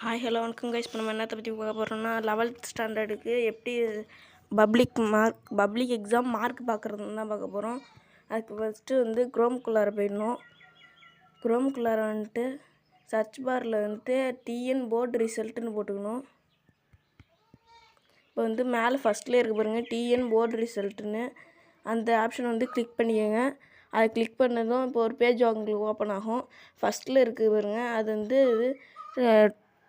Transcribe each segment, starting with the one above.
Hi hello வணக்கம் guys. இப்போ நம்ம என்னத்தை பற்றி பார்க்க போகிறோம்னா 11th ஸ்டாண்டர்டுக்கு எப்படி பப்ளிக் எக்ஸாம் மார்க் பார்க்குறதுன்னு தான் பார்க்க போகிறோம். அதுக்கு ஃபஸ்ட்டு வந்து குரோம்குள்ளார போயிடணும். குரோம்குள்ளார வந்துட்டு சர்ச் பாரில் வந்துட்டு டிஎன் போர்டு ரிசல்ட்டுன்னு போட்டுக்கணும். இப்போ வந்து மேலே ஃபஸ்ட்லேயே இருக்க பாருங்கள் டிஎன் போர்டு ரிசல்ட்டுன்னு அந்த ஆப்ஷன் வந்து கிளிக் பண்ணிக்கோங்க. அதை கிளிக் பண்ணதும் இப்போ ஒரு பேஜ் உங்களுக்கு ஓப்பன் ஆகும். ஃபஸ்ட்டில் இருக்குது பாருங்கள், அது வந்து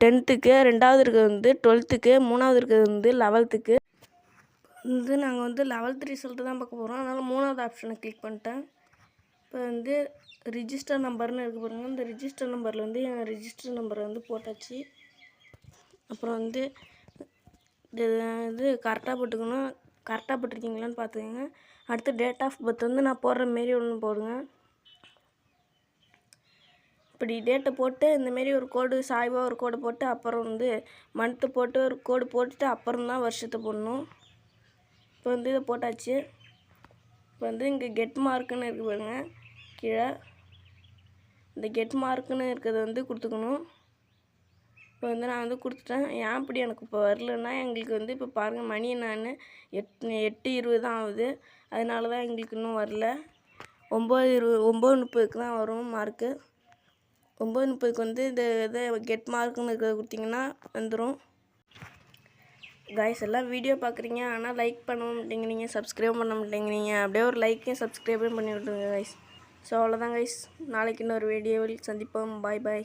10th, ரெண்டாவது இருக்கிறது வந்து 12th, மூணாவது இருக்கிறது வந்து 11th. வந்து நாங்கள் வந்து 11th ரிசல்ட்டு தான் பார்க்க போகிறோம். அதனால் மூணாவது ஆப்ஷனை கிளிக் பண்ணிட்டேன். இப்போ வந்து ரிஜிஸ்டர் நம்பர்னு இருக்குது பாருங்கள், இந்த ரிஜிஸ்டர் நம்பரில் வந்து என் ரிஜிஸ்டர் நம்பரை வந்து போட்டாச்சு. அப்புறம் வந்து இது கரெக்டாக போட்டுக்கணும். கரெக்டாக போட்டிருக்கீங்களான்னு பார்த்துக்கோங்க. அடுத்து டேட் ஆஃப் பர்த் வந்து நான் போடுற மாரி ஒன்று போடுங்க. இப்படி டேட்டை போட்டு இந்தமாரி ஒரு கோடு சாய்வாக ஒரு கோடு போட்டு அப்புறம் வந்து மந்த்து போட்டு ஒரு கோடு போட்டுட்டு அப்புறம் தான் வருஷத்தை போடணும். இப்போ வந்து இதை போட்டாச்சு. இப்போ வந்து இங்கே கெட் மார்க்குன்னு இருக்குது பாருங்க, கீழே இந்த கெட் மார்க்குன்னு இருக்கிறத வந்து கொடுத்துக்கணும். இப்போ வந்து நான் வந்து கொடுத்துட்டேன். ஏன் இப்படி எனக்கு இப்போ வரலன்னா, எங்களுக்கு வந்து இப்போ பாருங்கள் மணி நான் 8:20 தான் ஆகுது. அதனால தான் எங்களுக்கு இன்னும் வரல. 9:30க்கு தான் வரும் மார்க்கு. 9:30க்கு வந்து இதை கெட் மார்க்குன்னு இருக்கிறத கொடுத்தீங்கன்னா வந்துடும். கைஸ் எல்லாம் வீடியோ பார்க்குறீங்க, ஆனால் லைக் பண்ண மாட்டேங்கிறீங்க, சப்ஸ்கிரைப் பண்ண மாட்டேங்கிறீங்க. அப்படியே ஒரு லைக்கையும் சப்ஸ்கிரைபும் பண்ணி விட்டுருங்க கைஸ். ஸோ அவ்வளோதான் கைஸ். நாளைக்கு இன்னொரு வீடியோவில் சந்திப்போம். பாய் பாய்.